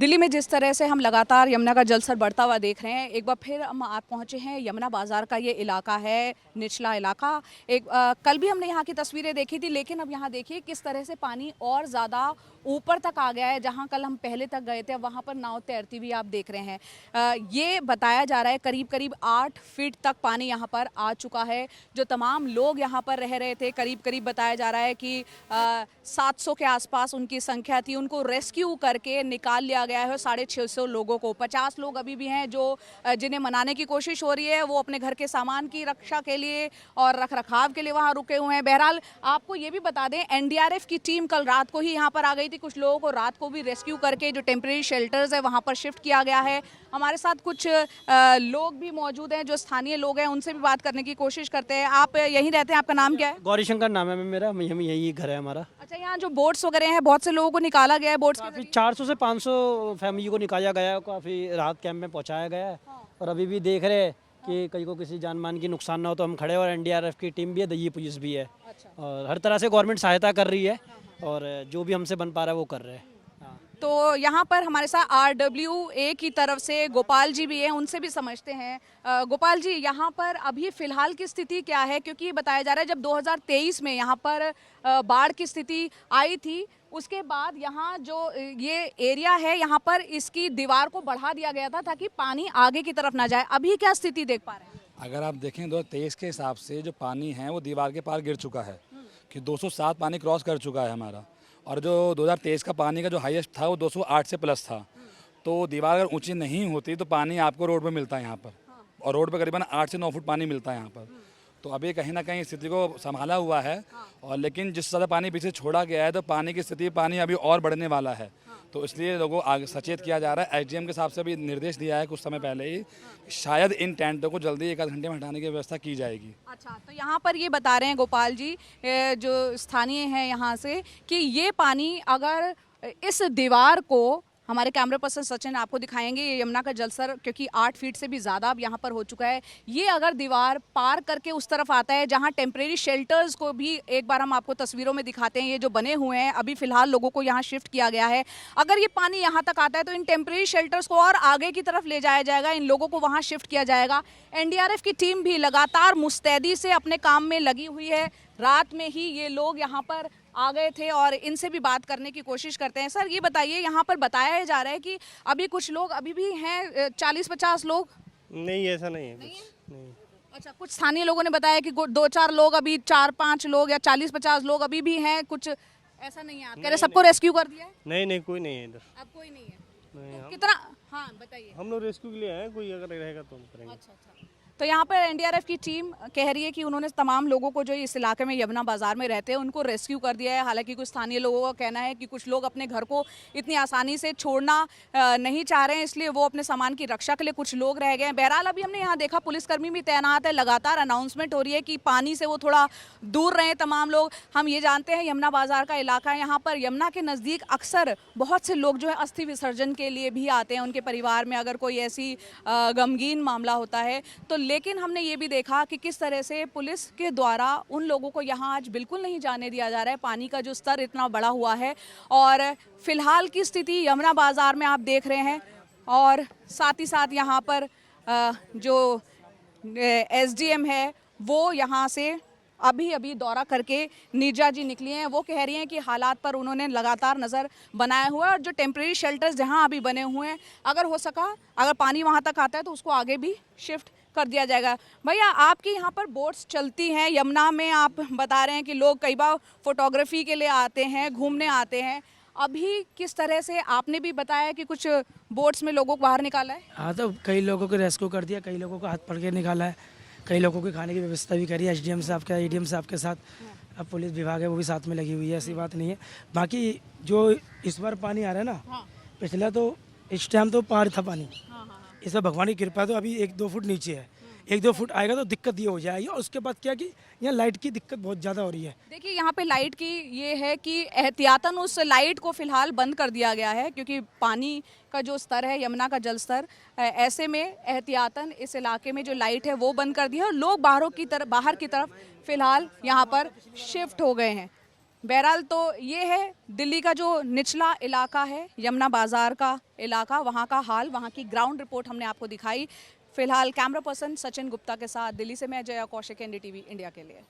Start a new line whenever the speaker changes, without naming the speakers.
दिल्ली में जिस तरह से हम लगातार यमुना का जलस्तर बढ़ता हुआ देख रहे हैं, एक बार फिर हम आप पहुंचे हैं यमुना बाजार का ये इलाका है, निचला इलाका। कल भी हमने यहाँ की तस्वीरें देखी थी, लेकिन अब यहाँ देखिए किस तरह से पानी और ज़्यादा ऊपर तक आ गया है। जहाँ कल हम पहले तक गए थे, वहाँ पर नाव तैरती भी आप देख रहे हैं। ये बताया जा रहा है करीब करीब 8 फीट तक पानी यहाँ पर आ चुका है। जो तमाम लोग यहाँ पर रह रहे थे, करीब करीब बताया जा रहा है कि 700 के आसपास उनकी संख्या थी। उनको रेस्क्यू करके निकाल लिया गया है 650 लोगों को। 50 लोग अभी भी हैं जो जिन्हें मनाने की कोशिश हो रही है। वो अपने घर के सामान की रक्षा के लिए और रख रखाव के लिए वहाँ रुके हुए हैं। बहरहाल आपको ये भी बता दें, एनडीआरएफ की टीम कल रात को ही यहाँ पर आ गई थी। कुछ लोगों को रात को भी रेस्क्यू करके जो टेम्परेरी शेल्टर्स है वहाँ पर शिफ्ट किया गया है। हमारे साथ कुछ लोग भी मौजूद हैं जो स्थानीय लोग हैं, उनसे भी बात करने की कोशिश करते हैं। आप यहीं रहते हैं, आपका नाम क्या है?
गौरी शंकर नाम है मेरा, यही घर है हमारा।
अच्छा, यहाँ जो बोट्स वगैरह हैं, बहुत से लोगों को निकाला गया है बोट्स
काफ़ी 400 से 500 फैमिली को निकाला गया है, काफ़ी राहत कैंप में पहुंचाया गया है। और अभी भी देख रहे हैं कि कहीं को किसी जान मान की नुकसान ना हो तो हम खड़े, और एनडीआरएफ की टीम भी है, दिल्ली पुलिस भी है। और हर तरह से गवर्नमेंट सहायता कर रही है और जो भी हमसे बन पा रहा है वो कर रहे हैं।
तो यहाँ पर हमारे साथ RWA की तरफ से गोपाल जी भी हैं, उनसे भी समझते हैं। गोपाल जी, यहाँ पर अभी फ़िलहाल की स्थिति क्या है? क्योंकि बताया जा रहा है जब 2023 में यहाँ पर बाढ़ की स्थिति आई थी, उसके बाद यहाँ जो ये एरिया है, यहाँ पर इसकी दीवार को बढ़ा दिया गया था ताकि पानी आगे की तरफ ना जाए। अभी क्या स्थिति देख पा रहे हैं?
अगर आप देखें 2023 के हिसाब से जो पानी है वो दीवार के पार गिर चुका है कि 207 पानी क्रॉस कर चुका है हमारा। और जो 2023 का पानी का जो हाईएस्ट था वो 208 से प्लस था। तो दीवार अगर ऊंची नहीं होती तो पानी आपको रोड पे मिलता है यहाँ पर, और रोड पे करीबन 8 से 9 फुट पानी मिलता है यहाँ पर। तो अभी कहीं ना कहीं स्थिति को संभाला हुआ है, और लेकिन जिस ज़्यादा पानी पीछे छोड़ा गया है तो पानी की स्थिति पानी अभी और बढ़ने वाला है। तो इसलिए लोगों आगे सचेत किया जा रहा है। एसडीएम के हिसाब से भी निर्देश दिया है कुछ समय पहले ही, शायद इन टेंटों को जल्दी 1 आध घंटे में हटाने की व्यवस्था की जाएगी।
अच्छा, तो यहाँ पर ये बता रहे हैं गोपाल जी जो स्थानीय हैं यहाँ से, कि ये पानी अगर इस दीवार को, हमारे कैमरा पर्सन सचिन आपको दिखाएंगे, ये यमुना का जलस्तर क्योंकि 8 फीट से भी ज़्यादा अब यहाँ पर हो चुका है। ये अगर दीवार पार करके उस तरफ आता है जहाँ टेम्परेरी शेल्टर्स को भी एक बार हम आपको तस्वीरों में दिखाते हैं, ये जो बने हुए हैं, अभी फ़िलहाल लोगों को यहाँ शिफ्ट किया गया है। अगर ये पानी यहाँ तक आता है तो इन टेम्परेरी शेल्टर्स को और आगे की तरफ ले जाया जाएगा, इन लोगों को वहाँ शिफ्ट किया जाएगा। एनडीआरएफ की टीम भी लगातार मुस्तैदी से अपने काम में लगी हुई है। रात में ही ये लोग यहाँ पर आ गए थे और इनसे भी बात करने की कोशिश करते हैं। सर, ये बताइए, यहाँ पर बताया जा रहा है कि अभी कुछ लोग अभी भी हैं, 40-50 लोग?
नहीं, ऐसा नहीं है कुछ नहीं।
अच्छा, कुछ स्थानीय लोगों ने बताया कि 2-4 लोग, अभी 4-5 लोग या 40-50 लोग अभी भी हैं, कुछ ऐसा नहीं है? आप कह रहे सबको रेस्क्यू कर दिया है?
नहीं, कोई नहीं है इधर।
अब कोई नहीं है
नहीं,
तो कितना? हाँ बताइए।
हम लोग रेस्क्यू के लिए आए, कोई अगर रहेगा तो हम करेंगे।
अच्छा। तो यहाँ पर एनडीआरएफ की टीम कह रही है कि उन्होंने तमाम लोगों को जो इस इलाके में यमुना बाजार में रहते हैं उनको रेस्क्यू कर दिया है। हालांकि कुछ स्थानीय लोगों का कहना है कि कुछ लोग अपने घर को इतनी आसानी से छोड़ना नहीं चाह रहे हैं, इसलिए वो अपने सामान की रक्षा के लिए कुछ लोग रह गए हैं। बहरहाल अभी हमने यहाँ देखा पुलिसकर्मी भी तैनात है, लगातार अनाउंसमेंट हो रही है कि पानी से वो थोड़ा दूर रहें तमाम लोग। हम ये जानते हैं यमुना बाजार का इलाका है, यहाँ पर यमुना के नज़दीक अक्सर बहुत से लोग जो है अस्थि विसर्जन के लिए भी आते हैं, उनके परिवार में अगर कोई ऐसी गमगीन मामला होता है तो। लेकिन हमने ये भी देखा कि किस तरह से पुलिस के द्वारा उन लोगों को यहाँ आज बिल्कुल नहीं जाने दिया जा रहा है। पानी का जो स्तर इतना बड़ा हुआ है, और फिलहाल की स्थिति यमुना बाजार में आप देख रहे हैं। और साथ ही साथ यहाँ पर जो एसडीएम है वो यहाँ से अभी दौरा करके नीरजा जी निकली हैं। वो कह रही हैं कि हालात पर उन्होंने लगातार नज़र बनाया हुआ है, और जो टेम्परेरी शेल्टर्स जहां अभी बने हुए हैं, अगर हो सका, अगर पानी वहां तक आता है तो उसको आगे भी शिफ्ट कर दिया जाएगा। भैया, आपके यहाँ पर बोट्स चलती हैं यमुना में, आप बता रहे हैं कि लोग कई बार फोटोग्राफी के लिए आते हैं, घूमने आते हैं, अभी किस तरह से? आपने भी बताया कि कुछ बोट्स में लोगों को बाहर निकाला है।
हाँ, तो कई लोगों को रेस्क्यू कर दिया, कई लोगों को हाथ पकड़ के निकाला है, कई लोगों की खाने की व्यवस्था भी करी है एसडीएम साहब के, एडीएम साहब के साथ। अब पुलिस विभाग है वो भी साथ में लगी हुई है, ऐसी बात नहीं है। बाकी जो इस बार पानी आ रहा है ना, पिछला तो इस टाइम तो पार था पानी, इस बार भगवान की कृपा तो अभी 1-2 फुट नीचे है। 1-2 फुट आएगा तो दिक्कत ये हो जाएगी। और उसके बाद क्या कि यहाँ लाइट की दिक्कत बहुत ज़्यादा हो रही है।
देखिए, यहाँ पे लाइट की ये है कि एहतियातन उस लाइट को फिलहाल बंद कर दिया गया है, क्योंकि पानी का जो स्तर है, यमुना का जल स्तर, ऐसे में एहतियातन इस इलाके में जो लाइट है वो बंद कर दी है, और लोग बाहर की तरफ फिलहाल यहाँ पर शिफ्ट हो गए हैं। बहरहाल तो ये है दिल्ली का जो निचला इलाका है, यमुना बाजार का इलाका, वहाँ का हाल, वहाँ की ग्राउंड रिपोर्ट हमने आपको दिखाई। फिलहाल कैमरा पर्सन सचिन गुप्ता के साथ दिल्ली से मैं जया कौशिक, एनडीटीवी इंडिया के लिए।